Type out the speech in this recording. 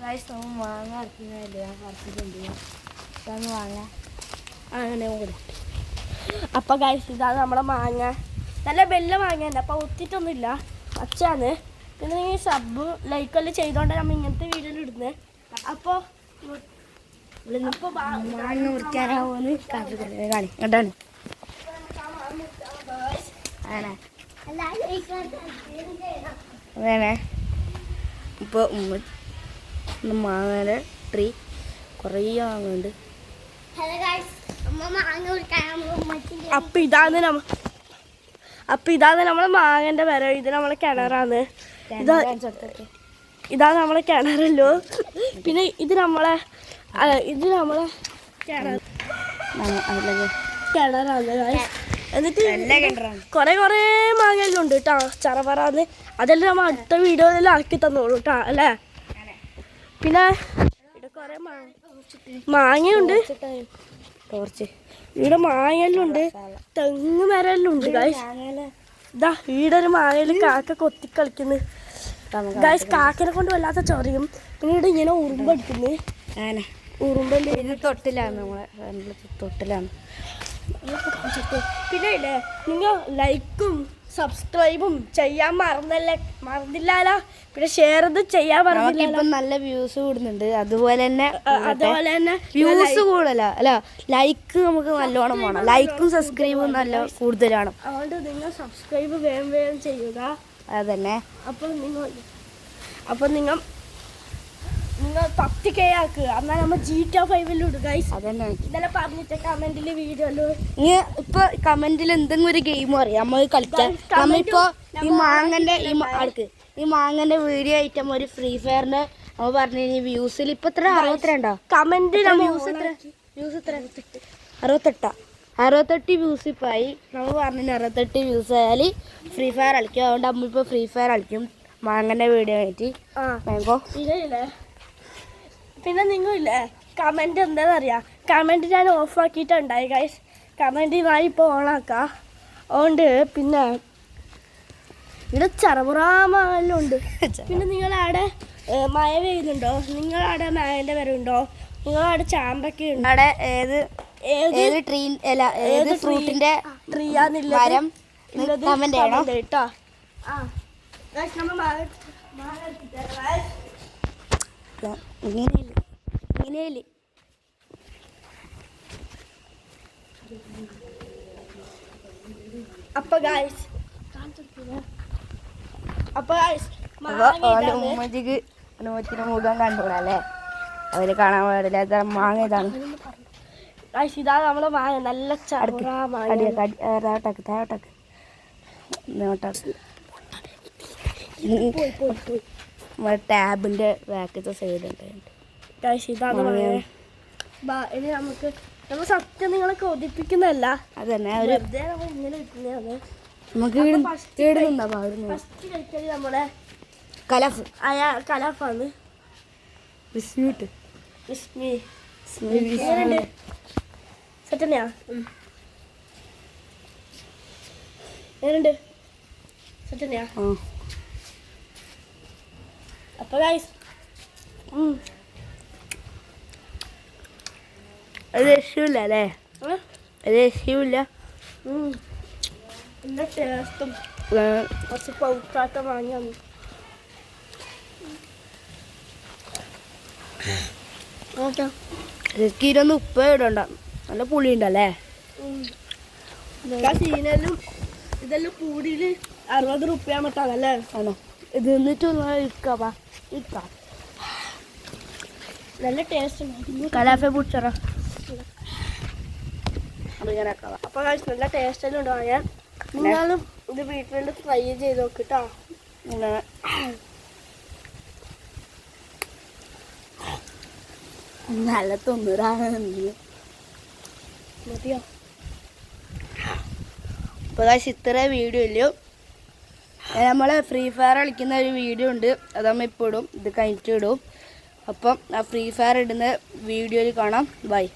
Guys നമ്മൾ മാങ്ങ അരക്കുന്നില്ല അരച്ചിട്ടുണ്ട് മാങ്ങ അങ്ങനെ കൂടി. അപ്പോൾ ഗൈസ് ഇതാണ് നമ്മളെ മാങ്ങ. നല്ല വെല്ല മാങ്ങയുണ്ട്. അപ്പോൾ ഒത്തിട്ടൊന്നുമില്ല, പച്ചയാണ്. പിന്നെ നിങ്ങൾ സബ് ലൈക്കെല്ലാം ചെയ്തോണ്ടാണ് നമ്മൾ ഇങ്ങനത്തെ വീഡിയോ ഇടുന്നത്. അപ്പോൾ മാങ്ങ മുറിക്കാനാവുമെന്ന് കാണി കണ്ടാണ്. അങ്ങനെ ഇപ്പോൾ മാങ്ങയുടെ ട്രീ കുറേ മാങ്ങുണ്ട്. അപ്പം ഇതാണ് നമ്മളെ മാങ്ങൻ്റെ മരം. ഇത് നമ്മളെ കിണറാണ്. ഇതാണ് നമ്മളെ കിണറല്ലോ. പിന്നെ ഇത് നമ്മളെ കിണറാണ്. എന്നിട്ട് കുറേ മാങ്ങയെല്ലാം ഉണ്ട് കേട്ടോ, ചറവറാന്ന്. അതെല്ലാം നമ്മൾ അടുത്ത വീഡിയോയിലെല്ലാം ആക്കി തന്നോളൂ കേട്ടോ അല്ലേ. പിന്നെ ഇവിടെ കുറേ മാങ്ങയുണ്ട്. ഇവിടെ മാങ്ങയെല്ലാം ഉണ്ട്, തെങ്ങ് മരമെല്ലാം ഉണ്ട് ഗൈസ്. ഇതാ ഇവിടെ ഒരു മാങ്ങയിൽ കാക്ക കൊത്തി കളിക്കുന്നു ഗൈസ്. കാക്കനെ കൊണ്ട് വല്ലാത്ത ചൊറിയും. പിന്നെ ഇവിടെ ഇങ്ങനെ ഉറുമ്പടിക്കുന്നു. ഉറുമ്പല്ലേ തൊട്ടിലാണ്, നമ്മളെ തൊട്ടിലാണ്. പിന്നെ ഇല്ലേ നിങ്ങൾ ലൈക്കും സബ്സ്ക്രൈബും ചെയ്യാൻ മറന്നില്ലല്ലോ. പിന്നെ ഷെയർ ചെയ്യാൻ മറന്നില്ല. ഇപ്പം നല്ല വ്യൂസ് കൂടുന്നുണ്ട്. അതുപോലെ തന്നെ വ്യൂസ് കൂടുതല അല്ല, ലൈക്ക് നമുക്ക് നല്ലോണം വേണം. ലൈക്കും സബ്സ്ക്രൈബും നല്ല കൂടുതലാണ്. അതുകൊണ്ട് നിങ്ങൾ സബ്സ്ക്രൈബ് വേഗം ചെയ്യുക. അതന്നെ. അപ്പോൾ നിങ്ങൾ 10K ആക്കുക. എന്നാൽ നമ്മൾ GTA 5 ഇടുക. അതന്നെ ഇന്നലെ പറഞ്ഞിട്ട് കമന്റിൽ വീഡിയോയില് ഇപ്പൊ കമന്റിൽ എന്തെങ്കിലും ഒരു ഗെയിം അറിയാം നമ്മൾ കളിക്കാൻ. നമ്മളിപ്പോ ഈ മാങ്ങന്റെ വീഡിയോ ആയിട്ട് നമ്മൾ ഒരു ഫ്രീ ഫയറിന്റെ നമ്മൾ പറഞ്ഞു വ്യൂസിൽ ഇപ്പൊ എത്ര 62 കമന്റിൽ വ്യൂസ് എത്ര 68 വ്യൂസ് ഇപ്പൊ ആയി. നമ്മൾ പറഞ്ഞു 68 വ്യൂസ് ആയാൽ ഫ്രീ ഫയർ കളിക്കും. അതുകൊണ്ട് നമ്മളിപ്പോ ഫ്രീ ഫയർ കളിക്കും മാങ്ങന്റെ വീഡിയോ ആയിട്ട്. പിന്നെ നിങ്ങളില്ലേ കമൻറ്റ് എന്താണെന്നറിയാം. കമൻറ്റ് ഞാൻ ഓഫാക്കിയിട്ടുണ്ടായി ഗൈസ്. കമൻറ്റ് ഞാൻ ഇപ്പോൾ ഓണാക്കാം. അതുകൊണ്ട് പിന്നെ ഇവിടെ ചറപുറാമെല്ലാം ഉണ്ട്. പിന്നെ നിങ്ങളവിടെ മഴ പെയ്യുന്നുണ്ടോ? നിങ്ങളവിടെ മഴൻ്റെ വരവുണ്ടോ? നിങ്ങളവിടെ ചാമ്പൊക്കെ ഉണ്ട്? അവിടെ ഏത് ഫ്രൂട്ടിന്റെ ട്രീയാന്നില്ല മരം കേട്ടോ. ഇങ്ങനെയില്ലേ അപ്പൊ ഗൈസ് അനുമതിയുടെ മുഖം കണ്ടോളല്ലേ. അവര് കാണാൻ പാടില്ലാത്ത മാങ്ങ ഇതാണ്. ഇതാണ് നമ്മളെ മാങ്ങ. നല്ല ടാബിന്റെ ബാക്കത്തെ സൈഡുണ്ട്. ഇനി നമ്മൾ സത്യം നിങ്ങളെ കൊതിപ്പിക്കുന്നതല്ല. അതന്നെ ഇങ്ങനെ ഇരിക്കുന്നതാണ്. നമുക്ക് ഫസ്റ്റ് കഴിക്കല് നമ്മുടെ കലാഫാണ്. സെറ്റന്നെയാ എങ്ങനെയുണ്ട്? സെറ്റന്നെയാ. അപ്പൊ ഗൈസ് അത് രക്ഷയില്ല അല്ലേ? അത് രക്ഷയില്ല. എൻ്റെ ടേസ്റ്റും കുറച്ച് പൗക്കാത്ത വാങ്ങിയാണ്. ഇതൊന്ന് ഉപ്പ് ഇടണ്ട, നല്ല പുളി ഉണ്ടല്ലേ. സീനെല്ലാം ഇതെല്ലാം കൂടിയിൽ 60 റുപ്യ മട്ടാണല്ലേ? ആണോ? ഇത് എന്നിട്ട് ഇരിക്കാം. നല്ല ടേസ്റ്റ് കലാഫെ പുടിച്ചറ. അപ്പൊ നല്ല ടേസ്റ്റ് എല്ലാം ഉണ്ടാവും. ഞാൻ നിങ്ങളും ഇത് വീട്ടിൽ ട്രൈ ചെയ്ത് നോക്കിട്ടോ. നല്ല തൊണ്ണൂറാണ് മതിയോ? അപ്പോൾ ഇത്ര വീഡിയോ ഇല്ലയോ. നമ്മൾ ഫ്രീ ഫയർ കളിക്കുന്ന ഒരു വീഡിയോ ഉണ്ട്, അത് നമ്മൾ ഇപ്പോൾ ഇടും. ഇത് കഴിഞ്ഞിട്ട് ഇടും. അപ്പം ആ ഫ്രീ ഫയർ ഇടുന്ന വീഡിയോയിൽ കാണാം. ബൈ.